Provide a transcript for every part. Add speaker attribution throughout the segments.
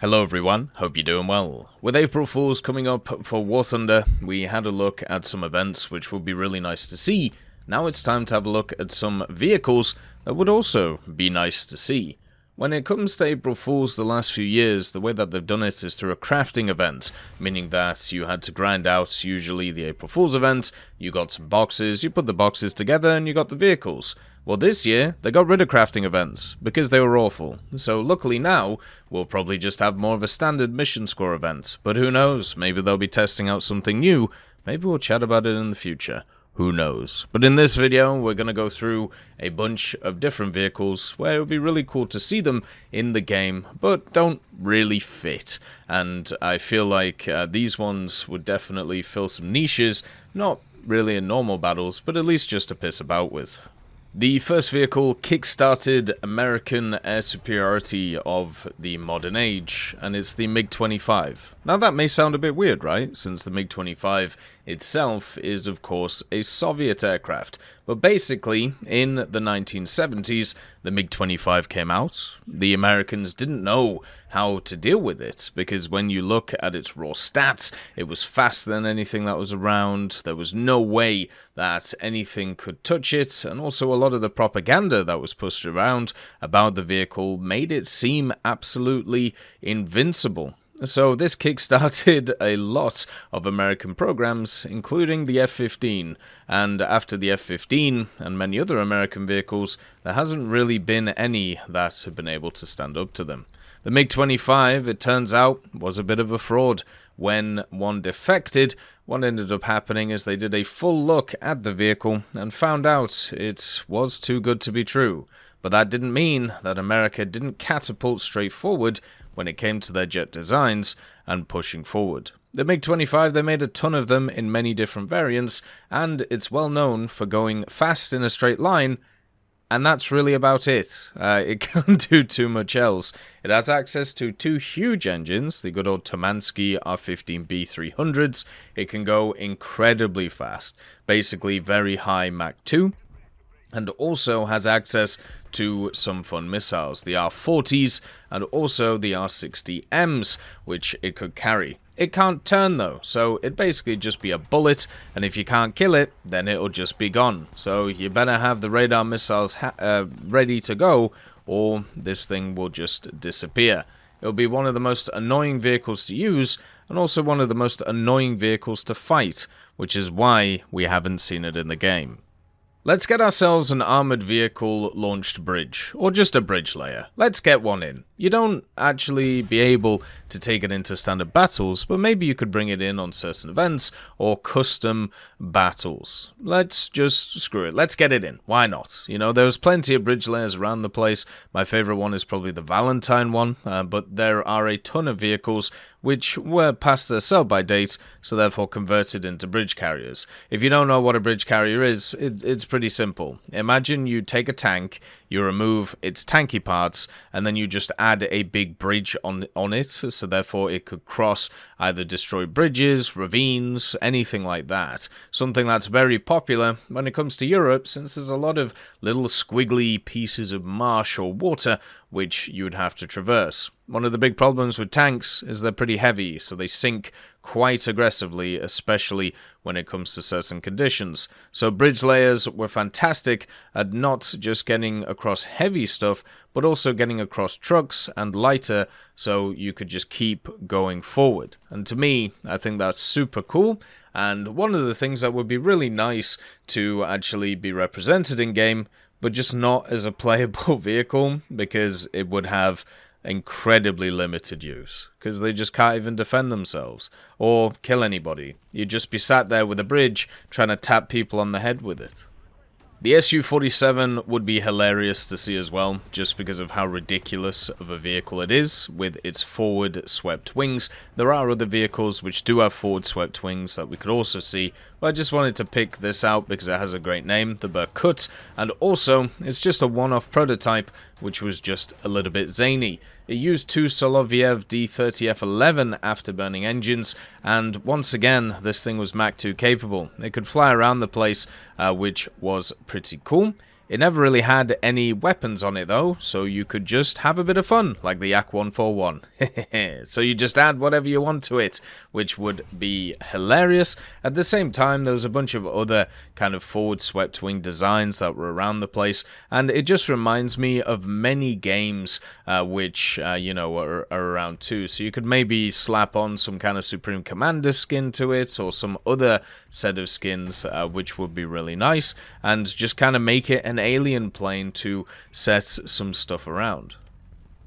Speaker 1: Hello everyone, hope you're doing well. With April Fools coming up for War Thunder, we had a look at some events which would be really nice to see. Now it's time to have a look at some vehicles that would also be nice to see. When it comes to April Fools the last few years, the way that they've done it is through a crafting event, meaning that you had to grind out usually the April Fools event, you got some boxes, you put the boxes together and you got the vehicles. Well, this year, they got rid of crafting events, because they were awful. So luckily now, we'll probably just have more of a standard mission score event. But who knows, maybe they'll be testing out something new, maybe we'll chat about it in the future. Who knows? But in this video, we're going to go through a bunch of different vehicles where it would be really cool to see them in the game, but don't really fit. And I feel like these ones would definitely fill some niches, not really in normal battles, but at least just to piss about with. The first vehicle kick-started American air superiority of the modern age, and it's the MiG-25. Now that may sound a bit weird, right? Since the MiG-25 itself is, of course, a Soviet aircraft. But basically, in the 1970s, the MiG-25 came out. The Americans didn't know how to deal with it, because when you look at its raw stats, it was faster than anything that was around. There was no way that anything could touch it, and also a lot of the propaganda that was pushed around about the vehicle made it seem absolutely invincible. So this kickstarted a lot of American programs, including the F-15, and after the F-15 and many other American vehicles, there hasn't really been any that have been able to stand up to them. The MiG-25, it turns out, was a bit of a fraud. When one defected, what ended up happening is they did a full look at the vehicle and found out it was too good to be true. But that didn't mean that America didn't catapult straight forward when it came to their jet designs and pushing forward. The MiG-25, they made a ton of them in many different variants, and it's well known for going fast in a straight line, and that's really about it. It can't do too much else. It has access to two huge engines, the good old Tomansky R-15B 300s. It can go incredibly fast, basically very high Mach 2, and also has access to some fun missiles, the R-40s and also the R-60Ms, which it could carry. It can't turn though, so it'd basically just be a bullet, and if you can't kill it, then it'll just be gone. So you better have the radar missiles ready to go, or this thing will just disappear. It'll be one of the most annoying vehicles to use, and also one of the most annoying vehicles to fight, which is why we haven't seen it in the game. Let's get ourselves an armored vehicle launched bridge, or just a bridge layer. Let's get one in. You don't actually be able to take it into standard battles, but maybe you could bring it in on certain events or custom battles. Let's just screw it. Let's get it in. Why not? You know, there's plenty of bridge layers around the place. My favorite one is probably the Valentine one, but there are a ton of vehicles which were past their sell-by date, so therefore converted into bridge carriers. If you don't know what a bridge carrier is, it's pretty simple. Imagine you take a tank, you remove its tanky parts, and then you just add a big bridge on it, so therefore it could cross either destroyed bridges, ravines, anything like that. Something that's very popular when it comes to Europe, since there's a lot of little squiggly pieces of marsh or water which you would have to traverse. One of the big problems with tanks is they're pretty heavy, so they sink quite aggressively, especially when it comes to certain conditions. So bridge layers were fantastic at not just getting across heavy stuff, but also getting across trucks and lighter, so you could just keep going forward. And to me, I think that's super cool, and one of the things that would be really nice to actually be represented in game, but just not as a playable vehicle, because it would have incredibly limited use, because they just can't even defend themselves or kill anybody. You'd just be sat there with a bridge trying to tap people on the head with it. The Su-47 would be hilarious to see as well, just because of how ridiculous of a vehicle it is with its forward swept wings. There are other vehicles which do have forward swept wings that we could also see, but I just wanted to pick this out because it has a great name, the Berkut, and also it's just a one-off prototype which was just a little bit zany. It used two Soloviev D30F11 afterburning engines, and once again, this thing was Mach 2 capable. It could fly around the place, which was pretty cool. It never really had any weapons on it though, so you could just have a bit of fun, like the Yak 141. So you just add whatever you want to it, which would be hilarious. At the same time, there was a bunch of other kind of forward swept wing designs that were around the place, and it just reminds me of many games which, you know, are around too. So you could maybe slap on some kind of Supreme Commander skin to it, or some other set of skins, which would be really nice, and just kind of make it an alien plane to set some stuff around.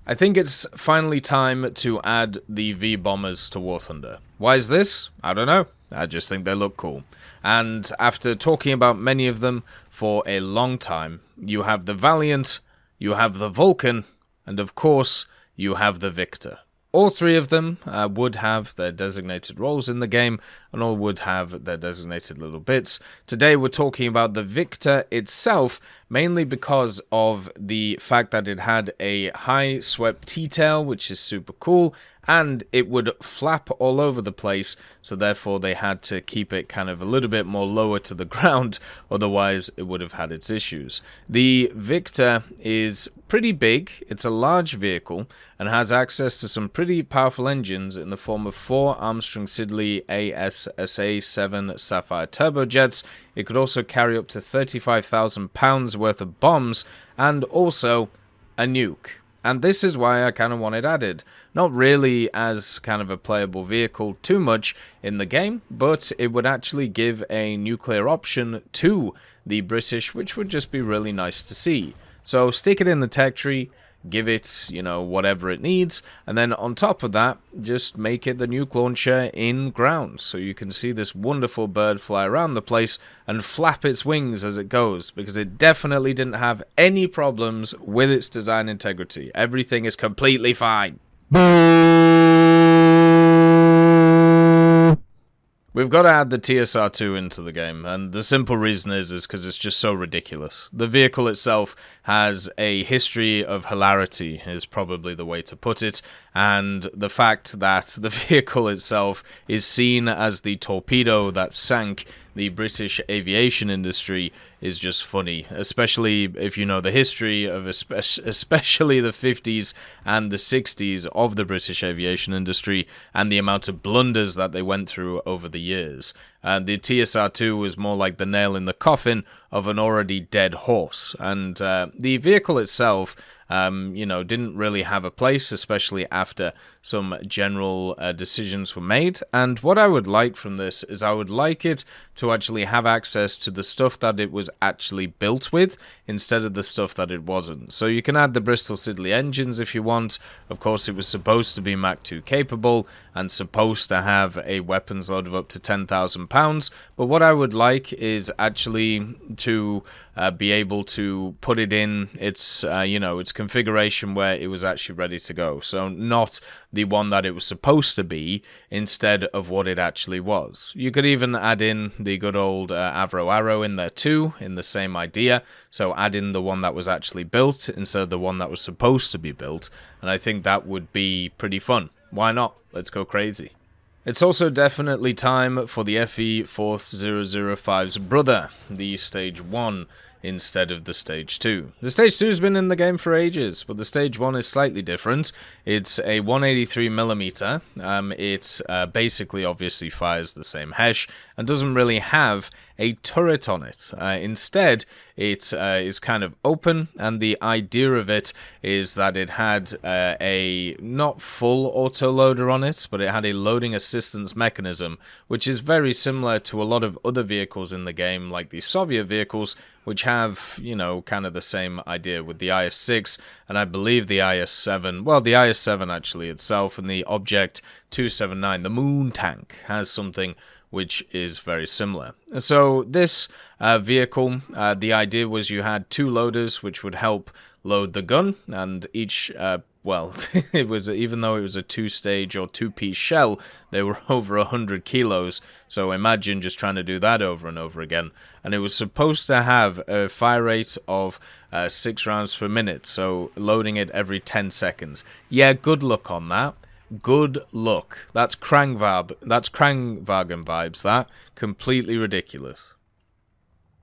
Speaker 1: I think it's finally time to add the V-Bombers to War Thunder. Why is this? I don't know. I just think they look cool. And after talking about many of them for a long time, you have the Valiant, you have the Vulcan, and of course, you have the Victor. All three of them would have their designated roles in the game, and all would have their designated little bits. Today we're talking about the Victor itself, mainly because of the fact that it had a high swept T-tail, which is super cool, and it would flap all over the place, so therefore they had to keep it kind of a little bit more lower to the ground, otherwise it would have had its issues. The Victor is pretty big, it's a large vehicle, and has access to some pretty powerful engines in the form of 4 Armstrong Siddeley ASSA-7 Sapphire turbojets. It could also carry up to 35,000 pounds worth of bombs, and also a nuke. And this is why I kind of want it added. Not really as kind of a playable vehicle too much in the game, but it would actually give a nuclear option to the British, which would just be really nice to see. So stick it in the tech tree, give it, you know, whatever it needs, and then on top of that, just make it the nuke launcher in ground, so you can see this wonderful bird fly around the place and flap its wings as it goes, because it definitely didn't have any problems with its design integrity. Everything is completely fine. We've got to add the TSR-2 into the game, and the simple reason is because it's just so ridiculous. The vehicle itself has a history of hilarity, is probably the way to put it, and the fact that the vehicle itself is seen as the torpedo that sank the British aviation industry is just funny, especially if you know the history of especially the 50s and the 60s of the British aviation industry and the amount of blunders that they went through over the years. The TSR-2 was more like the nail in the coffin of an already dead horse, and the vehicle itself, you know, didn't really have a place, especially after some general decisions were made. And what I would like from this is I would like it to actually have access to the stuff that it was actually built with, instead of the stuff that it wasn't. So you can add the Bristol Siddeley engines if you want. Of course, it was supposed to be Mach 2 capable and supposed to have a weapons load of up to 10,000 pounds, but what I would like is actually to be able to put it in its, you know, its configuration where it was actually ready to go. So not the one that it was supposed to be, instead of what it actually was. You could even add in the good old Avro Arrow in there too, in the same idea. So add in the one that was actually built instead of the one that was supposed to be built, and I think that would be pretty fun. Why not? Let's go crazy. It's also definitely time for the FE4005's brother, the Stage 1, instead of the Stage 2. The Stage 2 has been in the game for ages, but the Stage 1 is slightly different. It's a 183mm. It basically obviously fires the same HESH and doesn't really have a turret on it. Instead, it is kind of open, and the idea of it is that it had a not full autoloader on it, but it had a loading assistance mechanism, which is very similar to a lot of other vehicles in the game, like the Soviet vehicles, which have, you know, kind of the same idea with the IS-6, and I believe the IS-7, well, the IS-7 actually itself, and the Object 279, the Moon Tank, has something which is very similar. So this vehicle, the idea was you had 2 loaders which would help load the gun, and each, well, it was, even though it was a 2-stage or 2-piece shell, they were over 100 kilos, so imagine just trying to do that over and over again. And it was supposed to have a fire rate of 6 rounds per minute, so loading it every 10 seconds. Yeah, good luck on that. Good luck. That's Krangwagen vibes, that. Completely ridiculous.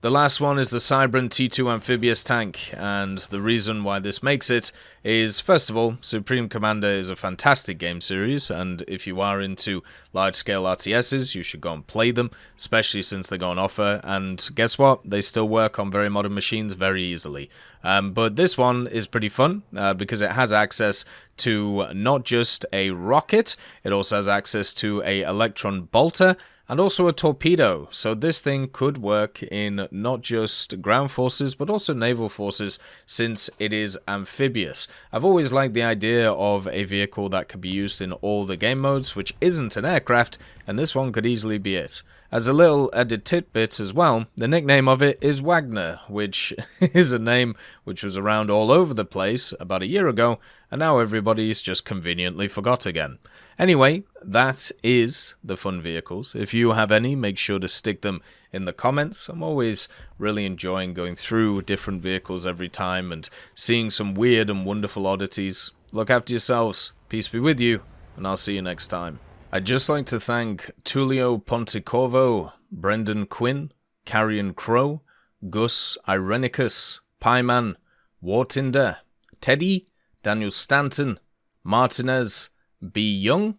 Speaker 1: The last one is the Cybran T2 amphibious tank, and the reason why this makes it is, first of all, Supreme Commander is a fantastic game series, and if you are into large-scale RTSs, you should go and play them, especially since they go on offer, and guess what? They still work on very modern machines very easily. But this one is pretty fun, because it has access to not just a rocket, it also has access to a electron bolter, and also a torpedo, so this thing could work in not just ground forces, but also naval forces, since it is amphibious. I've always liked the idea of a vehicle that could be used in all the game modes, which isn't an aircraft, and this one could easily be it. As a little added tidbit as well, the nickname of it is Wagner, which is a name which was around all over the place about a year ago, and now everybody's just conveniently forgot again. Anyway, that is the fun vehicles. If you have any, make sure to stick them in the comments. I'm always really enjoying going through different vehicles every time and seeing some weird and wonderful oddities. Look after yourselves, peace be with you, and I'll see you next time. I'd just like to thank Tullio Pontecorvo, Brendan Quinn, Carrion Crow, Gus Irenicus, Pieman, Wartinder, Teddy, Daniel Stanton, Martinez, B. Young,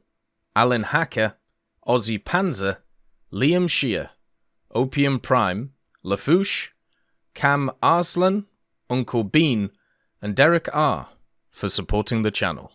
Speaker 1: Alan Hacker, Ozzy Panzer, Liam Shear, Opium Prime, Lafouche, Cam Arslan, Uncle Bean, and Derek R. for supporting the channel.